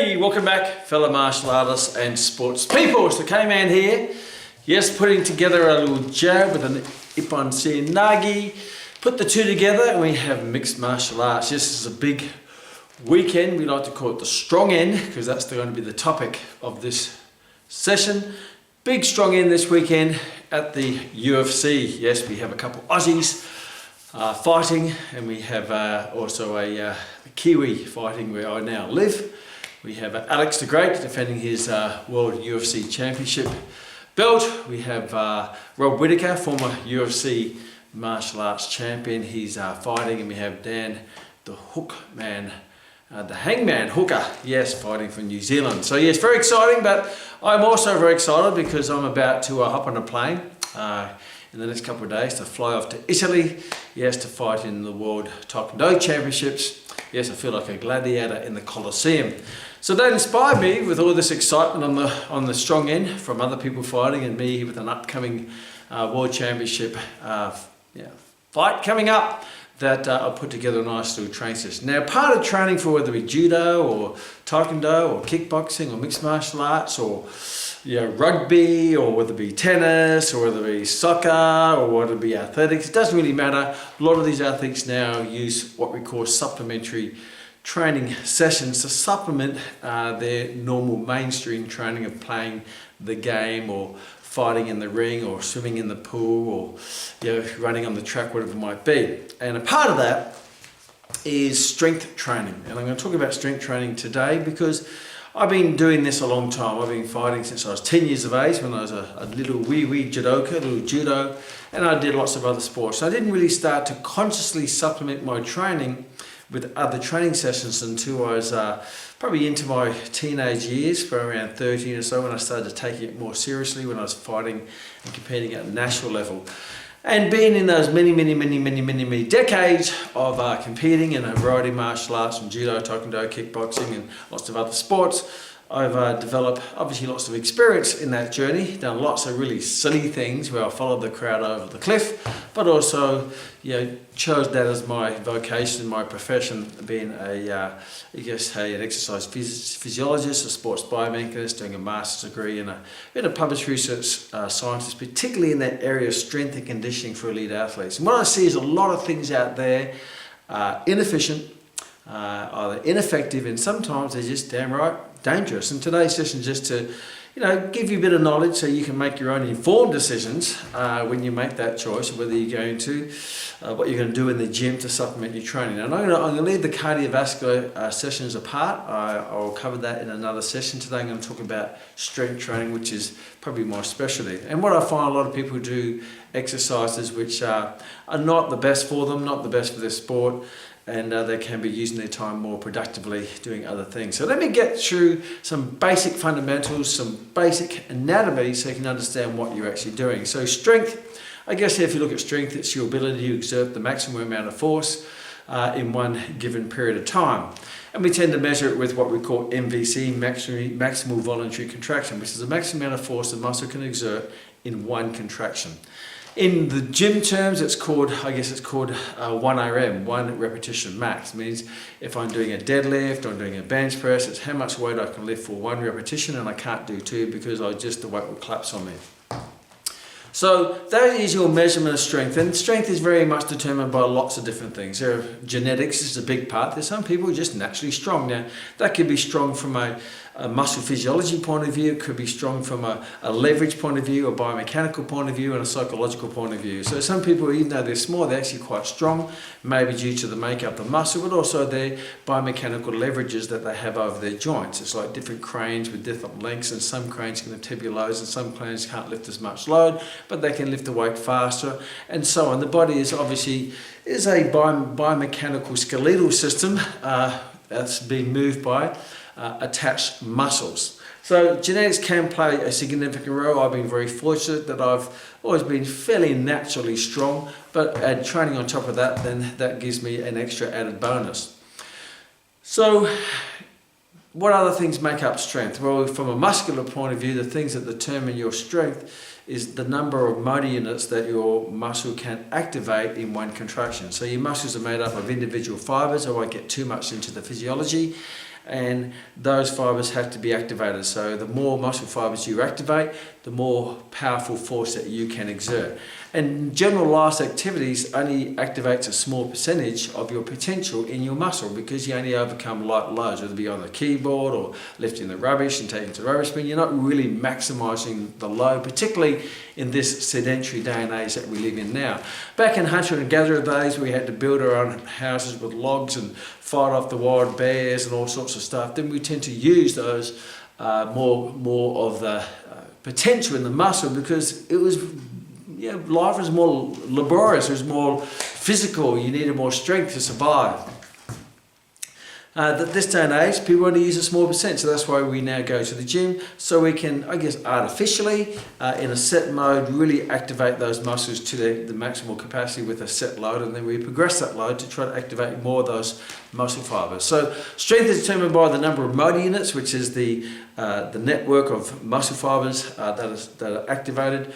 Hey, welcome back, fellow martial artists and sports people. It's the Kman here. Yes, putting together a little jab with an Ippon Nagi. Put the two together and we have mixed martial arts. Yes, this is a big weekend. We like to call it the strong end because that's going to be the topic of this session. Big strong end this weekend at the UFC. Yes, we have a couple Aussies fighting, and we have also a Kiwi fighting where I now live. We have Alex the Great defending his World UFC Championship belt. We have Rob Whittaker, former UFC martial arts champion. He's fighting, and we have Dan the Hookman, the Hangman Hooker, yes, fighting from New Zealand. So yes, very exciting, but I'm also very excited because I'm about to hop on a plane in the next couple of days to fly off to Italy, yes, to fight in the World Taekwondo Championships. Yes, I feel like a gladiator in the Colosseum. So that inspired me with all this excitement on the strong end from other people fighting, and me with an upcoming World Championship fight coming up, that I'll put together a nice little training session. Now, part of training for whether it be judo or taekwondo or kickboxing or mixed martial arts or rugby, or whether it be tennis, or whether it be soccer, or whether it be athletics, it doesn't really matter. A lot of these athletes now use what we call supplementary training sessions to supplement their normal mainstream training of playing the game or fighting in the ring or swimming in the pool or running on the track, whatever it might be. And a part of that is strength training. And I'm going to talk about strength training today because I've been doing this a long time. I've been fighting since I was 10 years of age, when I was a little wee judoka, little judo, and I did lots of other sports. So I didn't really start to consciously supplement my training with other training sessions until I was probably into my teenage years, for around 13 or so, when I started taking it more seriously, when I was fighting and competing at a national level. And being in those many decades of competing in a variety of martial arts, from judo, taekwondo, kickboxing, and lots of other sports, I've developed obviously lots of experience in that journey, done lots of really silly things where I followed the crowd over the cliff, but also chose that as my vocation, my profession, being an exercise physiologist, a sports biomechanist, doing a master's degree, and being a published research scientist, particularly in that area of strength and conditioning for elite athletes. And what I see is a lot of things out there inefficient, either ineffective, and sometimes they're just damn right dangerous. And today's session is just to give you a bit of knowledge so you can make your own informed decisions when you make that choice of whether you're going to what you're going to do in the gym to supplement your training. And I'm going to leave the cardiovascular sessions apart. I'll cover that in another session. Today I'm going to talk about strength training, which is probably my specialty. And what I find, a lot of people do exercises which are not the best for them, not the best for their sport, and they can be using their time more productively doing other things. So let me get through some basic fundamentals, some basic anatomy, so you can understand what you're actually doing. So strength, I guess if you look at strength, it's your ability to exert the maximum amount of force in one given period of time. And we tend to measure it with what we call MVC, maximal voluntary contraction, which is the maximum amount of force the muscle can exert in one contraction. In the gym terms, it's called 1RM, one repetition max. It means if I'm doing a deadlift or I'm doing a bench press, it's how much weight I can lift for one repetition, and I can't do two because the weight will collapse on me. So that is your measurement of strength, and strength is very much determined by lots of different things. There are genetics is a big part. There's some people who are just naturally strong. Now that could be strong from a muscle physiology point of view, it could be strong from a leverage point of view, a biomechanical point of view, and a psychological point of view. So some people, even though they're small, they're actually quite strong, maybe due to the makeup of the muscle, but also their biomechanical leverages that they have over their joints. It's like different cranes with different lengths, and some cranes can lift heavy loads and some cranes can't lift as much load, but they can lift the weight faster, and so on. The body is a biomechanical skeletal system that's being moved by attached muscles. So genetics can play a significant role. I've been very fortunate that I've always been fairly naturally strong, but add training on top of that, then that gives me an extra added bonus. So what other things make up strength? Well, from a muscular point of view, the things that determine your strength is the number of motor units that your muscle can activate in one contraction. So your muscles are made up of individual fibers. I won't get too much into the physiology. And those fibers have to be activated. So the more muscle fibers you activate, the more powerful force that you can exert. And general life activities only activates a small percentage of your potential in your muscle, because you only overcome light loads, whether it be on the keyboard or lifting the rubbish and taking it to the rubbish bin. You're not really maximizing the load, particularly in this sedentary day and age that we live in now. Back in hunter and gatherer days, we had to build our own houses with logs and fight off the wild bears and all sorts of stuff. Then we tend to use those more of the potential in the muscle, because it was, life was more laborious, it was more physical, you needed more strength to survive. This day and age, people want to use a small percent, so that's why we now go to the gym, so we can, artificially, in a set mode, really activate those muscles to the maximal capacity with a set load, and then we progress that load to try to activate more of those muscle fibers. So strength is determined by the number of motor units, which is the network of muscle fibers that are activated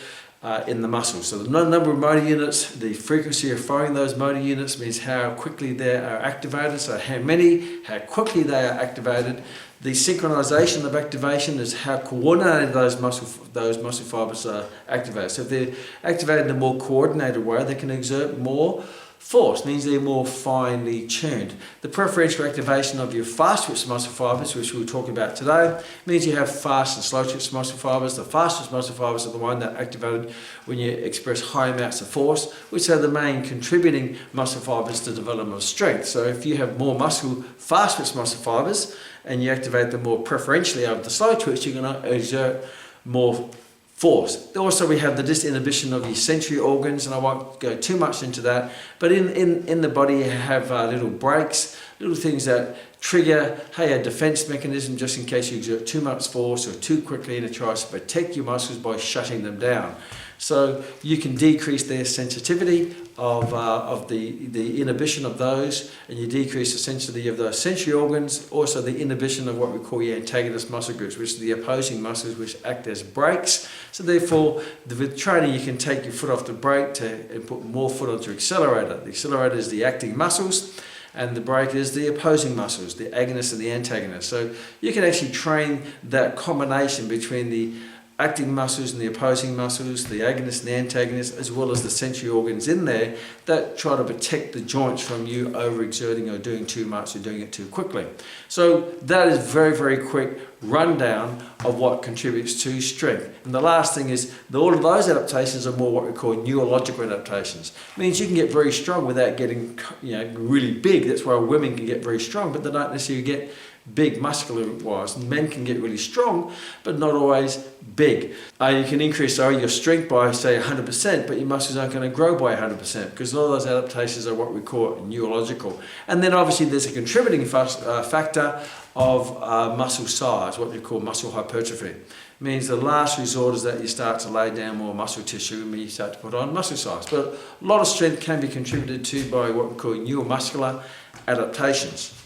in the muscle. So the number of motor units, the frequency of firing those motor units means how quickly they are activated. So how many, how quickly they are activated. The synchronization of activation is how coordinated those muscle fibers are activated. So if they're activated in a more coordinated way, they can exert more force, means they're more finely tuned. The preferential activation of your fast twitch muscle fibers, which we'll talk about today, means you have fast and slow twitch muscle fibers. The fastest muscle fibers are the one that are activated when you express high amounts of force, which are the main contributing muscle fibers to development of strength. So if you have more fast twitch muscle fibers and you activate them more preferentially over the slow twitch, you're going to exert more force. Also, we have the disinhibition of your sensory organs, and I won't go too much into that, but in the body you have little breaks, little things that trigger a defense mechanism just in case you exert too much force or too quickly, and it tries to protect your muscles by shutting them down. So you can decrease their sensitivity of the inhibition of those, and you decrease the sensitivity of those sensory organs. Also the inhibition of what we call your antagonist muscle groups, which are the opposing muscles which act as brakes. So therefore, with training, you can take your foot off the brake and put more foot onto accelerator. The accelerator is the acting muscles, and the brake is the opposing muscles, the agonist and the antagonist. So you can actually train that combination between the acting muscles and the opposing muscles, the agonist and the antagonist, as well as the sensory organs in there that try to protect the joints from you overexerting or doing too much or doing it too quickly. So that is very, very quick rundown of what contributes to strength. And the last thing is that all of those adaptations are more what we call neurological adaptations. It means you can get very strong without getting really big. That's why women can get very strong, but they don't necessarily get big muscular wise. Men can get really strong, but not always big. You can increase your strength by say 100%, but your muscles aren't going to grow by 100% because a lot of those adaptations are what we call neurological. And then obviously there's a contributing factor of muscle size, what we call muscle hypertrophy. It means the last resort is that you start to lay down more muscle tissue and you start to put on muscle size. But a lot of strength can be contributed to by what we call neuromuscular adaptations.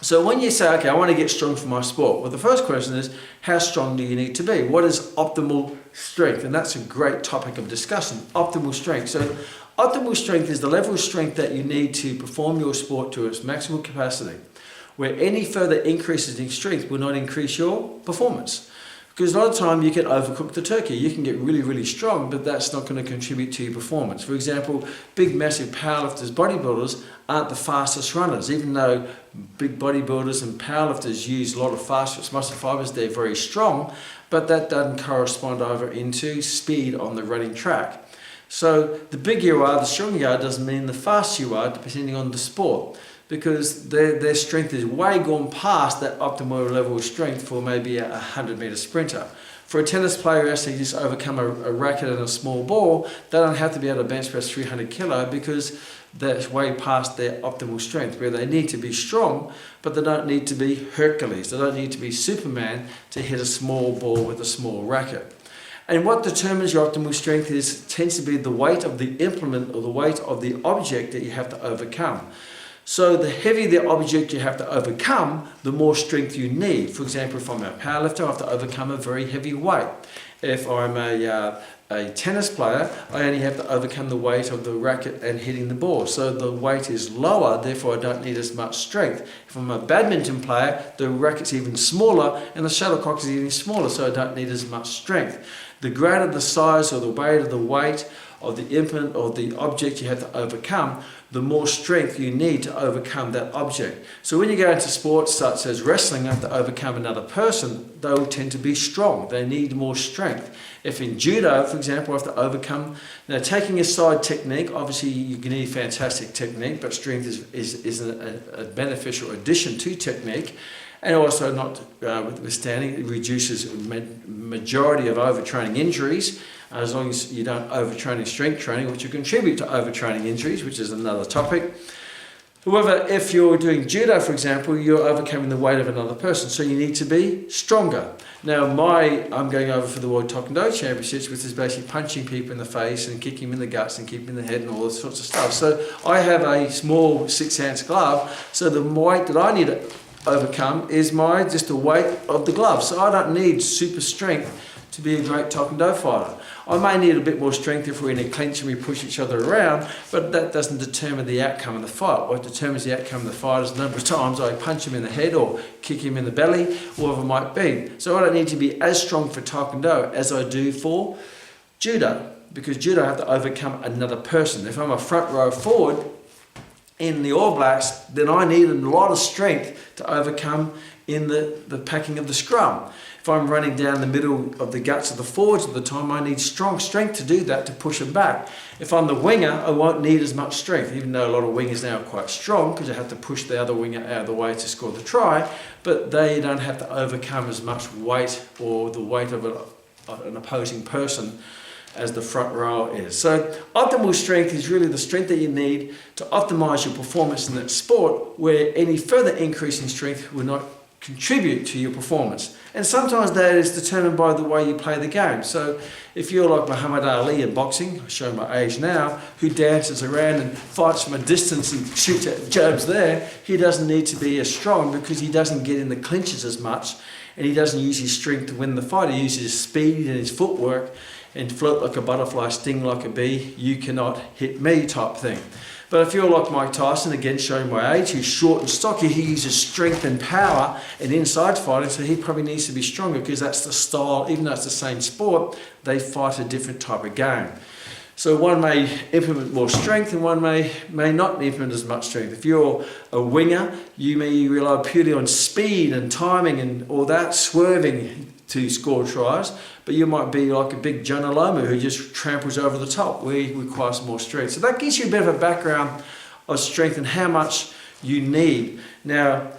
So when you say, okay, I want to get strong for my sport, well, the first question is, how strong do you need to be? What is optimal strength? And that's a great topic of discussion, optimal strength. So optimal strength is the level of strength that you need to perform your sport to its maximal capacity, where any further increases in strength will not increase your performance. Because a lot of the time you can overcook the turkey. You can get really, really strong, but that's not going to contribute to your performance. For example, big, massive powerlifters, bodybuilders aren't the fastest runners. Even though big bodybuilders and powerlifters use a lot of fast muscle fibers, they're very strong, but that doesn't correspond over into speed on the running track. So the bigger you are, the stronger you are, doesn't mean the faster you are, depending on the sport, because their strength is way gone past that optimal level of strength for maybe a 100-meter sprinter. For a tennis player who has to just overcome a racket and a small ball, they don't have to be able to bench press 300 kilo because that's way past their optimal strength, where they need to be strong, but they don't need to be Hercules. They don't need to be Superman to hit a small ball with a small racket. And what determines your optimal strength tends to be the weight of the implement or the weight of the object that you have to overcome. So the heavier the object you have to overcome, the more strength you need. For example, if I'm a powerlifter, I have to overcome a very heavy weight. If I'm a tennis player, I only have to overcome the weight of the racket and hitting the ball. So the weight is lower, therefore I don't need as much strength. If I'm a badminton player, the racket's even smaller and the shuttlecock is even smaller, so I don't need as much strength. The greater the size or the weight of the weight of the implement or the object you have to overcome, the more strength you need to overcome that object. So when you go into sports such as wrestling, you have to overcome another person, they'll tend to be strong. They need more strength. If in judo, for example, I have to overcome, now taking aside technique, obviously you need fantastic technique, but strength is a beneficial addition to technique. And also, not withstanding, it reduces majority of overtraining injuries, as long as you don't overtrain in strength training, which will contribute to overtraining injuries, which is another topic. However, if you're doing judo, for example, you're overcoming the weight of another person, so you need to be stronger. Now, I'm going over for the World Taekwondo Championships, which is basically punching people in the face and kicking them in the guts and kicking them in the head and all this sorts of stuff. So I have a small 6-ounce glove, so the weight that I need to overcome is just the weight of the glove. So I don't need super strength to be a great Taekwondo fighter. I may need a bit more strength if we're in a clinch and we push each other around, but that doesn't determine the outcome of the fight. What determines the outcome of the fight is the number of times I punch him in the head or kick him in the belly, whatever it might be. So I don't need to be as strong for Taekwondo as I do for judo, because judo I have to overcome another person. If I'm a front row forward in the All Blacks, then I need a lot of strength to overcome in the packing of the scrum. If I'm running down the middle of the guts of the forwards at the time, I need strong strength to do that, to push them back. If I'm the winger, I won't need as much strength, even though a lot of wingers now are quite strong because they have to push the other winger out of the way to score the try, but they don't have to overcome as much weight or the weight of an opposing person as the front row is. So optimal strength is really the strength that you need to optimize your performance in that sport, where any further increase in strength will not contribute to your performance. And sometimes that is determined by the way you play the game. So if you're like Muhammad Ali in boxing, I show my age now, who dances around and fights from a distance and shoots at jabs there, he doesn't need to be as strong because he doesn't get in the clinches as much, and he doesn't use his strength to win the fight. He uses his speed and his footwork and float like a butterfly, sting like a bee, you cannot hit me type thing. But if you're like Mike Tyson, again showing my age, who's short and stocky, he uses strength and power and inside fighting, so he probably needs to be stronger because that's the style, even though it's the same sport, they fight a different type of game. So one may implement more strength and one may not implement as much strength. If you're a winger, you may rely purely on speed and timing and all that, swerving to score tries, but you might be like a big John Alomu who just tramples over the top, where he requires more strength. So that gives you a bit of a background of strength and how much you need. Now,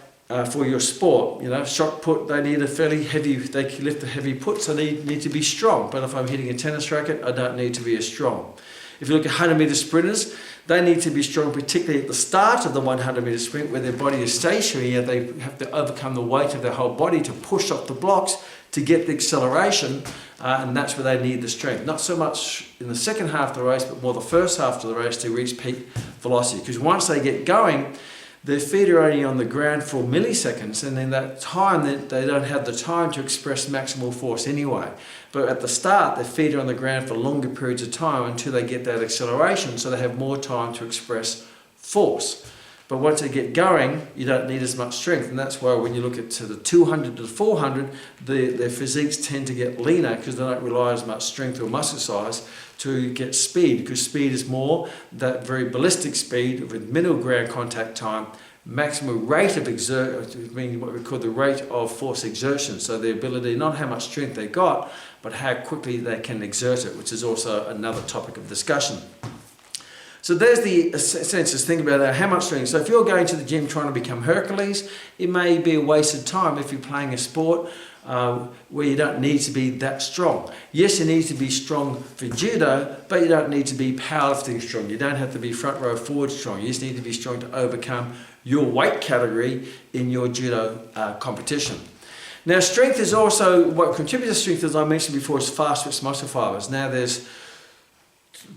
for your sport, shot put, they need a fairly heavy, they can lift a heavy put, so they need to be strong. But if I'm hitting a tennis racket, I don't need to be as strong. If you look at 100-meter sprinters, they need to be strong, particularly at the start of the 100-meter sprint, where their body is stationary and they have to overcome the weight of their whole body to push off the blocks to get the acceleration, and that's where they need the strength. Not so much in the second half of the race, but more the first half of the race to reach peak velocity. Because once they get going, their feet are only on the ground for milliseconds, and in that time they don't have the time to express maximal force anyway. But at the start, their feet are on the ground for longer periods of time until they get that acceleration, so they have more time to express force. But once they get going, you don't need as much strength, and that's why when you look at the 200 to the 400, their physiques tend to get leaner because they don't rely as much strength or muscle size to get speed, because speed is more that very ballistic speed with minimal ground contact time, maximum rate of meaning what we call the rate of force exertion. So the ability, not how much strength they got, but how quickly they can exert it, which is also another topic of discussion. So there's the census. Think about how much strength. So if you're going to the gym trying to become Hercules, it may be a waste of time if you're playing a sport where you don't need to be that strong. Yes, you need to be strong for judo, but you don't need to be powerlifting strong. You don't have to be front row forward strong. You just need to be strong to overcome your weight category in your judo competition. Now, strength is also, what contributes to strength, as I mentioned before, is fast twitch muscle fibers. Now, there's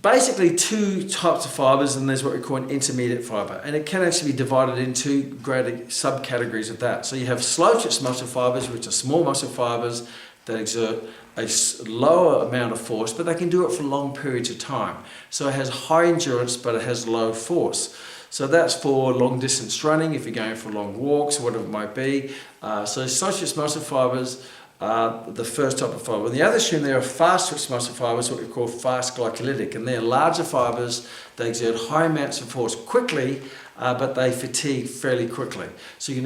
basically two types of fibers, and there's what we call an intermediate fiber, and it can actually be divided into greater subcategories of that. So you have slow twitch muscle fibers, which are small muscle fibers that exert a lower amount of force, but they can do it for long periods of time. So it has high endurance, but it has low force. So that's for long distance running, if you're going for long walks, whatever it might be. So slow-twitch muscle fibers are the first type of fiber. On the other extreme, there are fast-twitch muscle fibers, what we call fast glycolytic, and they're larger fibers. They exert high amounts of force quickly, but they fatigue fairly quickly. So you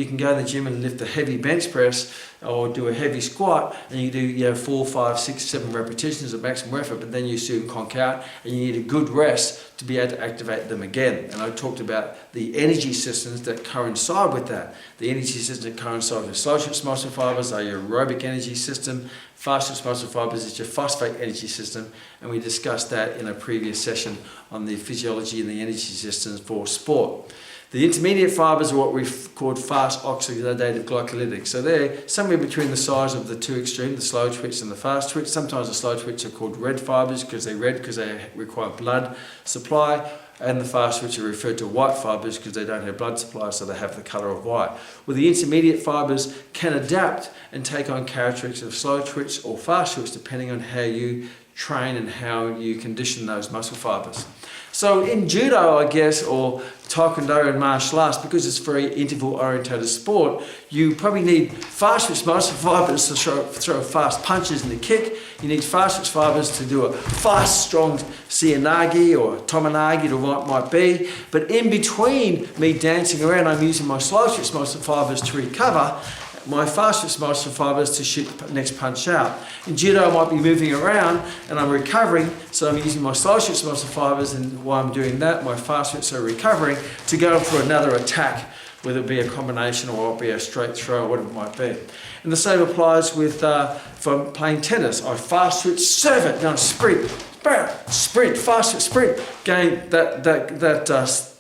can go to the gym and lift a heavy bench press or do a heavy squat, and you do 4, 5, 6, 7 repetitions of maximum effort, but then you soon conk out, and you need a good rest to be able to activate them again. And I talked about the energy systems that coincide with that. The energy systems that coincide with slow-twitch muscle fibers are your aerobic energy system. Fast-twitch muscle fibers is your phosphate energy system, and we discussed that in a previous session on the physiology and the energy systems for sport. The intermediate fibers are what we've called fast oxidative glycolytic. So they're somewhere between the size of the two extremes, the slow twitch and the fast twitch. Sometimes the slow twitch are called red fibers because they're red because they require blood supply, and the fast twitch are referred to white fibers because they don't have blood supply, so they have the colour of white. Well, the intermediate fibers can adapt and take on characteristics of slow twitch or fast twitch depending on how you train and how you condition those muscle fibers. So in judo, I guess, or taekwondo and martial arts, because it's a very interval-orientated sport, you probably need fast-twitch muscle fibers to throw fast punches in the kick. You need fast-twitch fibers to do a fast, strong seoinage or tomoinage or what it might be. But in between me dancing around, I'm using my slow-twitch muscle fibers to recover, my fast-twitch muscle fibers to shoot the next punch out. In judo, I might be moving around and I'm recovering, so I'm using my slow-twitch muscle fibers, and while I'm doing that, my fast-twitch are recovering to go for another attack, whether it be a combination or it be a straight throw or whatever it might be. And the same applies with for playing tennis. I fast-twitch, serve it, now sprint, fast-twitch, sprint. Gain that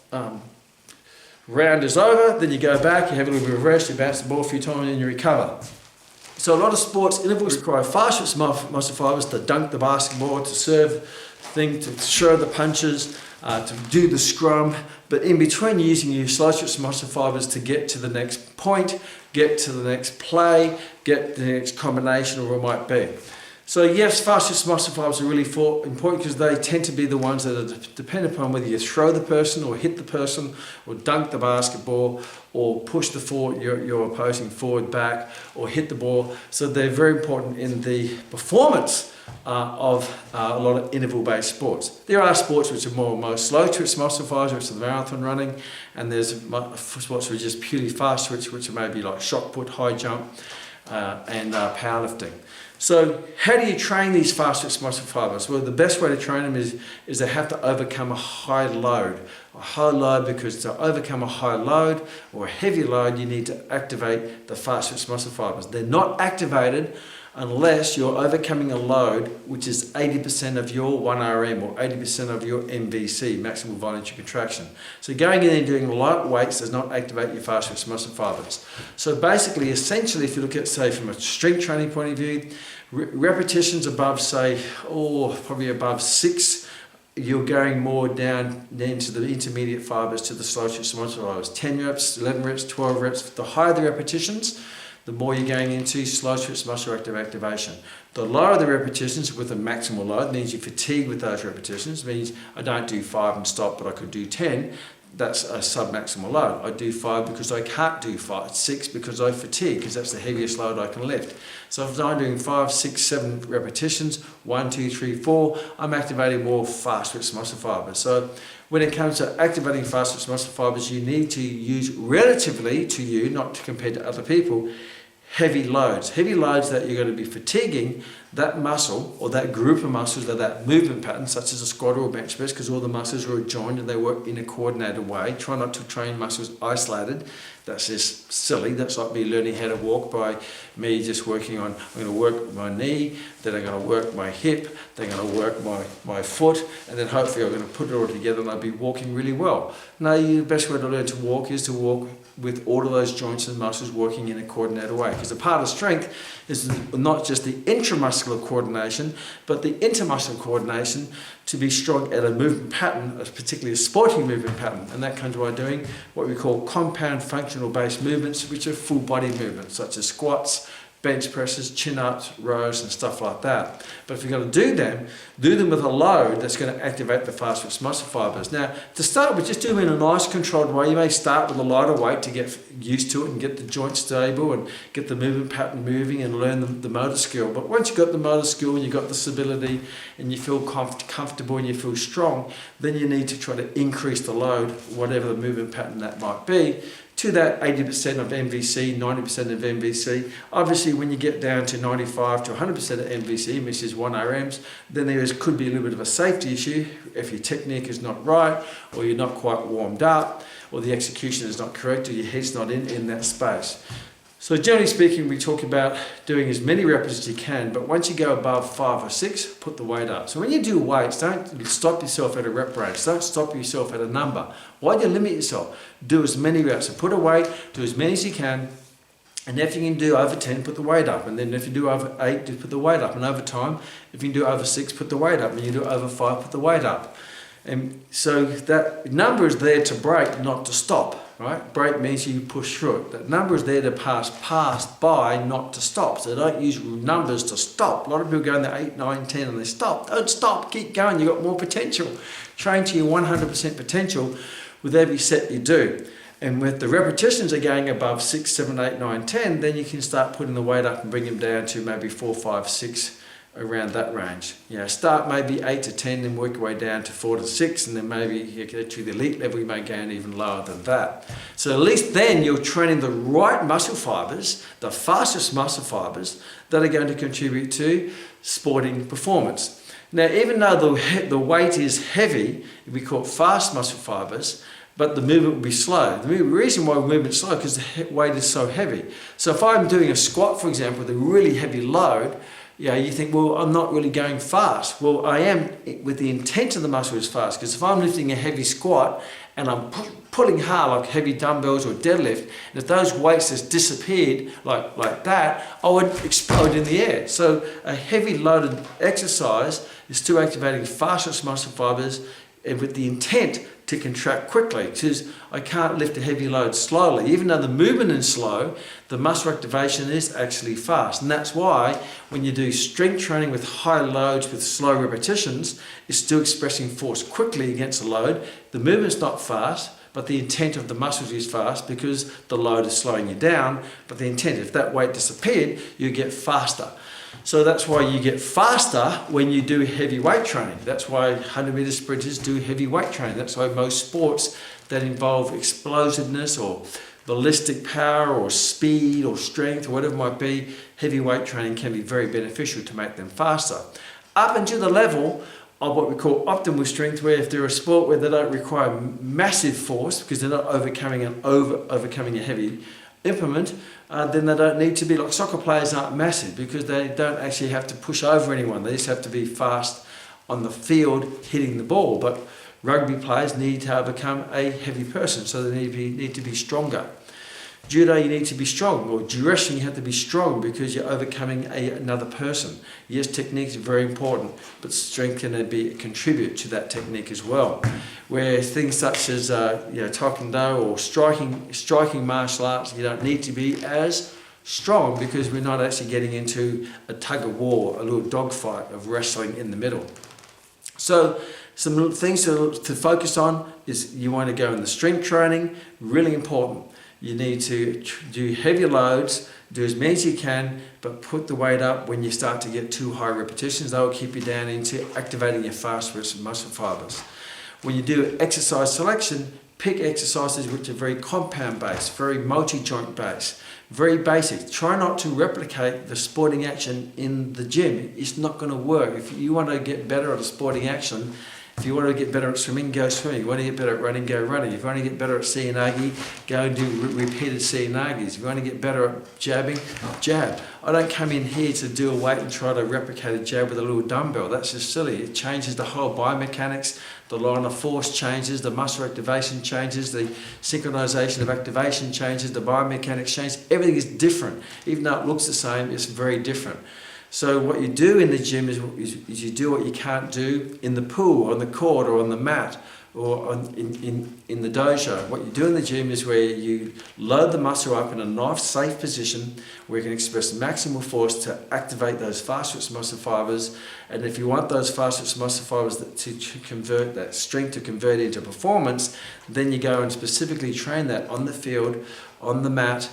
round is over, then you go back, you have a little bit of rest, you bounce the ball a few times and you recover. So a lot of sports intervals require fast-twitch muscle fibers to dunk the basketball, to serve things, to throw the punches, to do the scrum, but in between you're using your slow-twitch muscle fibers to get to the next point, get to the next play, get to the next combination or what it might be. So yes, fast-twitch muscle fibers are really important because they tend to be the ones that are dependent upon whether you throw the person or hit the person or dunk the basketball or push your opposing forward back or hit the ball. So they're very important in the performance of a lot of interval-based sports. There are sports which are more slow-twitch muscle fibers, which are the marathon running, and there's sports which are just purely fast-twitch, which are maybe like shot put, high jump, and powerlifting. So how do you train these fast-twitch muscle fibers? Well, the best way to train them is they have to overcome a high load. A high load, because to overcome a high load or a heavy load, you need to activate the fast-twitch muscle fibers. They're not activated unless you're overcoming a load which is 80% of your 1RM or 80% of your MVC, maximum voluntary contraction. So going in and doing light weights does not activate your fast-twitch muscle fibers. So basically, essentially, if you look at, say, from a strength training point of view, repetitions above, say, probably above 6, you're going more down into the intermediate fibers to the slow-twitch muscle fibers. 10 reps, 11 reps, 12 reps. The higher the repetitions, the more you're going into slow-twitch muscle activation. The lower the repetitions with a maximal load means you fatigue with those repetitions. Means I don't do 5 and stop, but I could do 10. That's a sub-maximal load. I do 5 because I can't do 6 because I fatigue, because that's the heaviest load I can lift. So if I'm doing 5, 6, 7 repetitions, 1, 2, 3, 4, I'm activating more fast-twitch muscle fibers. So when it comes to activating fast-twitch muscle fibers, you need to use, relatively to you, not compared to other people, heavy loads that you're going to be fatiguing that muscle or that group of muscles or that movement pattern, such as a squat or a bench press, because all the muscles are joined and they work in a coordinated way. Try not to train muscles isolated. That's just silly. That's like me learning how to walk by me just working on, I'm going to work my knee, then I'm going to work my hip, then I'm going to work my foot, and then hopefully I'm going to put it all together and I'll be walking really well. No, the best way to learn to walk is to walk with all of those joints and muscles working in a coordinated way. Because a part of strength is not just the intramuscular coordination, but the intermuscular coordination to be strong at a movement pattern, particularly a sporting movement pattern. And that comes by doing what we call compound functional based movements, which are full body movements, such as squats, bench presses, chin-ups, rows and stuff like that. But if you're going to do them with a load that's going to activate the fast twitch muscle fibers. Now, to start with, just do them in a nice controlled way. You may start with a lighter weight to get used to it and get the joint stable and get the movement pattern moving and learn the motor skill. But once you've got the motor skill and you've got the stability and you feel comfortable and you feel strong, then you need to try to increase the load, whatever the movement pattern that might be, to that 80% of MVC, 90% of MVC. Obviously, when you get down to 95 to 100% of MVC, which is 1 RMs, then could be a little bit of a safety issue if your technique is not right, or you're not quite warmed up, or the execution is not correct, or your head's not in that space. So generally speaking, we talk about doing as many reps as you can, but once you go above 5 or 6, put the weight up. So when you do weights, don't stop yourself at a rep range. Don't stop yourself at a number. Why do you limit yourself? Do as many reps. So put a weight, do as many as you can, and if you can do over 10, put the weight up. And then if you do over 8, just put the weight up. And over time, if you can do over 6, put the weight up. And you do over 5, put the weight up. And so that number is there to break, not to stop. Right? Break means you push through it. That number is there to pass by, not to stop. So don't use numbers to stop. A lot of people go in there 8, 9, 10 and they stop. Don't stop, keep going, you've got more potential. Train to your 100% potential with every set you do. And with the repetitions are going above 6, 7, 8, 9, 10, then you can start putting the weight up and bring them down to maybe 4, 5, 6, around that range. Start maybe 8 to 10 and work your way down to 4 to 6, and then maybe you get to the elite level, you may go even lower than that. So at least then you're training the right muscle fibers, the fastest muscle fibers that are going to contribute to sporting performance. Now, even though the weight is heavy, we call it fast muscle fibers, but the movement will be slow. The reason why movement is slow is because the weight is so heavy. So if I'm doing a squat, for example, with a really heavy load, you think, well, I'm not really going fast. Well, I am with the intent of the muscle is fast, because if I'm lifting a heavy squat and I'm pulling hard like heavy dumbbells or deadlift, and if those weights just disappeared like that, I would explode in the air. So a heavy loaded exercise is still activating fastest muscle fibers and with the intent to contract quickly, because I can't lift a heavy load slowly. Even though the movement is slow, the muscle activation is actually fast. And that's why when you do strength training with high loads with slow repetitions, it's still expressing force quickly against the load. The movement's not fast, but the intent of the muscles is fast because the load is slowing you down. But the intent, if that weight disappeared, you get faster. So that's why you get faster when you do heavy weight training. That's why 100-meter sprinters do heavy weight training. That's why most sports that involve explosiveness or ballistic power or speed or strength or whatever it might be, heavy weight training can be very beneficial to make them faster. Up until the level of what we call optimal strength, where if they're a sport where they don't require massive force because they're not overcoming a heavy implement, then they don't need to be. Like soccer players aren't massive because they don't actually have to push over anyone. They just have to be fast on the field hitting the ball. But rugby players need to overcome a heavy person, so they need to be stronger. Judo, you need to be strong, or wrestling, you have to be strong because you're overcoming another person. Yes, technique is very important, but strength can contribute to that technique as well. Where things such as taekwondo or striking martial arts, you don't need to be as strong because we're not actually getting into a tug of war, a little dogfight of wrestling in the middle. So some little things to focus on is you want to go in the strength training, really important. You need to do heavy loads, do as many as you can, but put the weight up when you start to get too high repetitions. That will keep you down into activating your fast muscle fibers. When you do exercise selection, pick exercises which are very compound based, very multi-joint based, very basic. Try not to replicate the sporting action in the gym. It's not going to work. If you want to get better at a sporting action, if you want to get better at swimming, go swimming. If you want to get better at running, go running. If you want to get better at seoi-nage, go and do repeated seoi-nages. If you want to get better at jabbing, jab. I don't come in here to do a weight and try to replicate a jab with a little dumbbell. That's just silly. It changes the whole biomechanics. The line of force changes, the muscle activation changes, the synchronization of activation changes, the biomechanics changes. Everything is different. Even though it looks the same, it's very different. So what you do in the gym is you do what you can't do in the pool, on the court, or on the mat, or in the dojo. What you do in the gym is where you load the muscle up in a nice, safe position where you can express maximal force to activate those fast-twitch muscle fibers. And if you want those fast-twitch muscle fibers to convert that strength to convert into performance, then you go and specifically train that on the field, on the mat,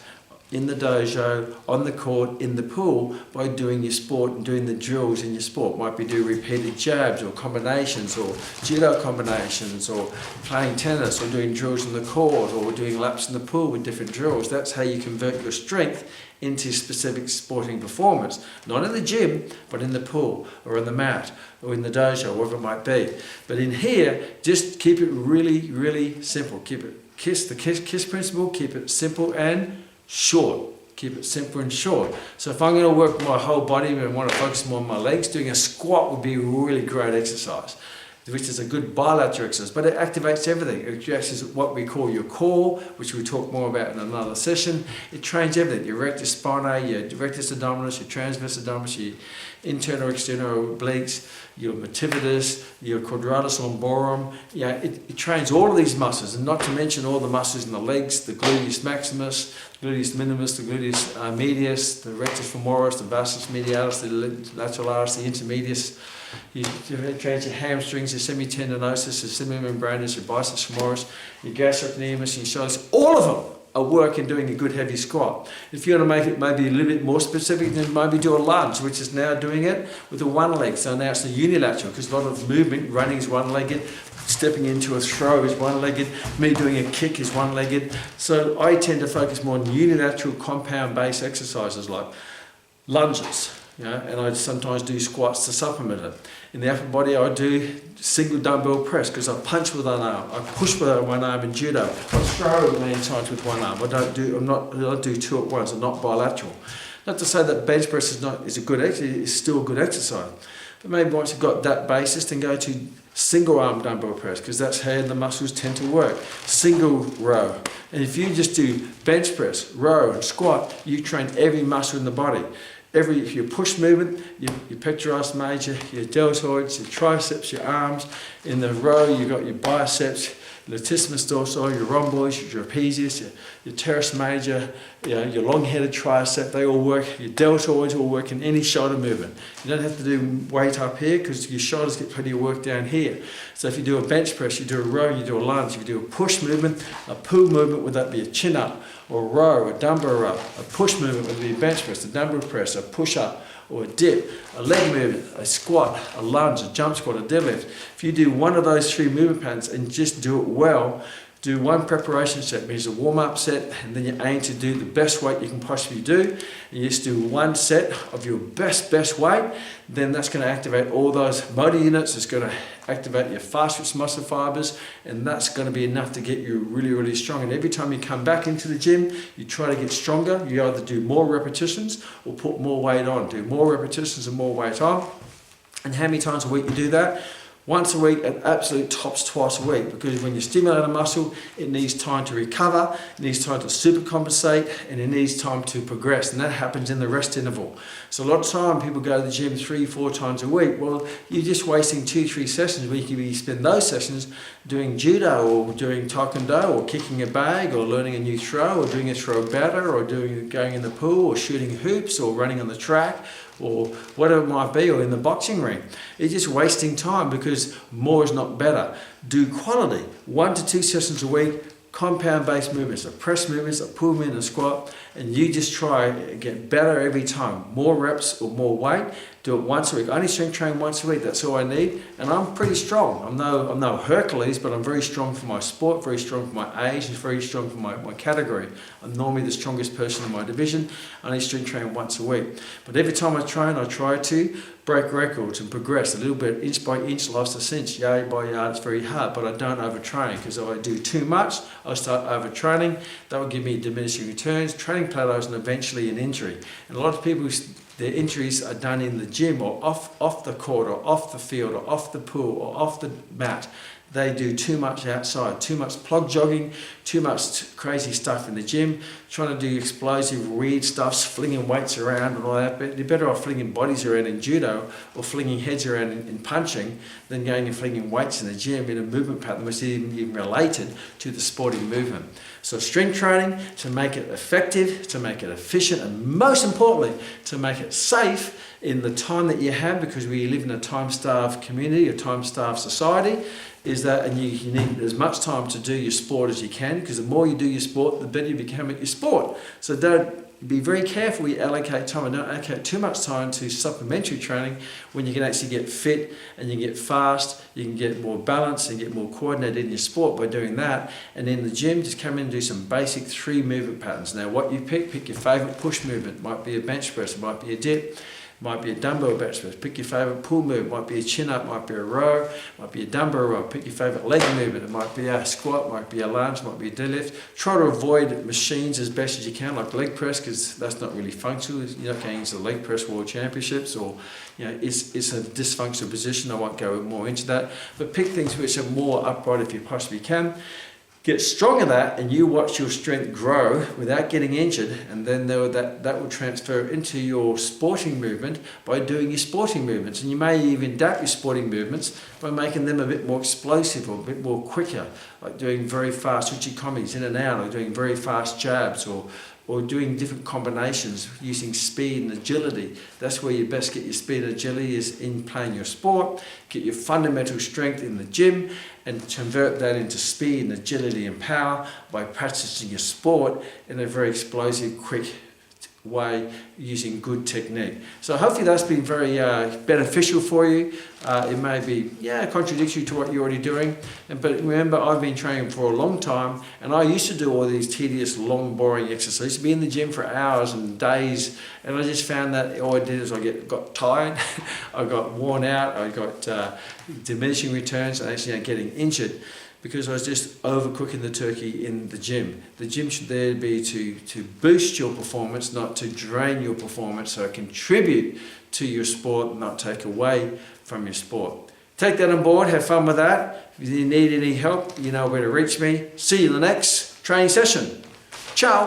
in the dojo, on the court, in the pool, by doing your sport and doing the drills in your sport. Might be doing repeated jabs or combinations or judo combinations, or playing tennis, or doing drills on the court, or doing laps in the pool with different drills. That's how you convert your strength into specific sporting performance. Not in the gym, but in the pool or on the mat or in the dojo, whatever it might be. But in here, just keep it really, really simple. Keep it the KISS principle, keep it simple and short. Keep it simple and short. So if I'm going to work my whole body and want to focus more on my legs, doing a squat would be a really great exercise, which is a good bilateral exercise, but it activates everything. It activates what we call your core, which we'll talk more about in another session. It trains everything, your rectus spinae, your rectus abdominis, your transverse abdominis, your internal external obliques, your multifidus, your quadratus lumborum. It trains all of these muscles, and not to mention all the muscles in the legs, the gluteus maximus, gluteus minimus, the gluteus medius, the rectus femoris, the vastus medialis, the lateralis, the intermedius. You train your hamstrings, your semitendinosus, your semimembranous, your biceps femoris, your gastrocnemius, your shoulders. All of them are working doing a good heavy squat. If you want to make it maybe a little bit more specific, then maybe do a lunge, which is now doing it with a one leg. So now it's a unilateral, because a lot of movement, running is one-legged, stepping into a throw is one-legged, me doing a kick is one-legged. So I tend to focus more on unilateral compound-based exercises like lunges. And I sometimes do squats to supplement it. In the upper body, I do single dumbbell press, because I punch with one arm, I push with one arm in judo, I throw many times with one arm. I don't do two at once. I'm not bilateral. Not to say that bench press is a good exercise. It's still a good exercise. But maybe once you've got that basis, then go to single arm dumbbell press, because that's how the muscles tend to work. Single row. And if you just do bench press, row, and squat, you train every muscle in the body. If you push movement, your pectoralis major, your deltoids, your triceps, your arms. In the row, you've got your biceps, latissimus dorsi, your rhomboids, your trapezius, your teres major, your long-headed tricep. They all work. Your deltoids all work in any shoulder movement. You don't have to do weight up here, because your shoulders get plenty of work down here. So if you do a bench press, you do a row, you do a lunge. If you do a push movement, a pull movement, would that be a chin up, or a row, a dumbbell row? A push movement would be a bench press, a dumbbell press, a push up, or a dip, a leg movement, a squat, a lunge, a jump squat, a deadlift. If you do one of those three movement patterns and just do it well, do one preparation set, means a warm-up set, and then you aim to do the best weight you can possibly do. And you just do one set of your best weight, then that's going to activate all those motor units. It's going to activate your fast-twitch muscle fibers, and that's going to be enough to get you really, really strong. And every time you come back into the gym, you try to get stronger. You either do more repetitions or put more weight on. Do more repetitions and more weight on. And how many times a week you do that? Once a week, at absolute tops twice a week, because when you stimulate a muscle, it needs time to recover, it needs time to supercompensate, and it needs time to progress, and that happens in the rest interval. So a lot of time people go to the gym 3-4 times a week. Well, you're just wasting 2-3 sessions where you can spend those sessions doing judo, or doing taekwondo, or kicking a bag, or learning a new throw, or doing a throw batter, or going in the pool, or shooting hoops, or running on the track, or whatever it might be, or in the boxing ring. It's just wasting time, because more is not better. Do quality, 1 to 2 sessions a week, compound-based movements, a press movements, a pull movement, a squat, and you just try and get better every time. More reps or more weight. Do it once a week. I only strength train once a week. That's all I need, and I'm pretty strong. I'm no Hercules, but I'm very strong for my sport, very strong for my age, and very strong for my category. I'm normally the strongest person in my division. I only strength train once a week. But every time I train, I try to break records and progress a little bit, inch by inch, life's a cinch, yard by yard. It's very hard, but I don't overtrain, because if I do too much, I'll start overtraining. That will give me diminishing returns, training plateaus, and eventually an injury. And a lot of people, their injuries are done in the gym, or off the court, or off the field, or off the pool, or off the mat. they do too much outside, too much plug jogging, too much crazy stuff in the gym, trying to do explosive, weird stuff, flinging weights around and all that. But you're better off flinging bodies around in judo or flinging heads around in punching than going and flinging weights in the gym in a movement pattern which is even related to the sporting movement. So strength training, to make it effective, to make it efficient, and most importantly, to make it safe in the time that you have, because we live in a time-starved community, a time-starved society, is that, and you need as much time to do your sport as you can, because the more you do your sport, the better you become at your sport. So don't be very careful you allocate time, and don't allocate too much time to supplementary training when you can actually get fit and you can get fast, you can get more balanced and get more coordinated in your sport by doing that. And in the gym, just come in and do some basic 3 movement patterns. Now what you pick your favourite push movement. It might be a bench press, it might be a dip, might be a dumbbell bench press. Pick your favourite pull move. Might be a chin up, might be a row, might be a dumbbell row. Pick your favourite leg movement. It might be a squat, might be a lunge, might be a deadlift. Try to avoid machines as best as you can, like leg press, because that's not really functional. You're not going into the leg press world championships, or it's a dysfunctional position. I won't go more into that. But pick things which are more upright if you possibly can. Get strong at that, and you watch your strength grow without getting injured, and then that will transfer into your sporting movement by doing your sporting movements. And you may even adapt your sporting movements by making them a bit more explosive or a bit more quicker, like doing very fast uchi-komis in and out, or doing very fast jabs, or doing different combinations using speed and agility. That's where you best get your speed and agility, is in playing your sport. Get your fundamental strength in the gym and convert that into speed and agility and power by practicing your sport in a very explosive, quick way using good technique. So hopefully that's been very beneficial for you. It may be contradictory to what you're already doing, but remember, I've been training for a long time, and I used to do all these tedious, long, boring exercises, be in the gym for hours and days, and I just found that all I did is I got tired, I got worn out, I got diminishing returns, and actually getting injured, because I was just overcooking the turkey in the gym. The gym should there be to boost your performance, not to drain your performance, so contribute to your sport, not take away from your sport. Take that on board, have fun with that. If you need any help, you know where to reach me. See you in the next training session. Ciao.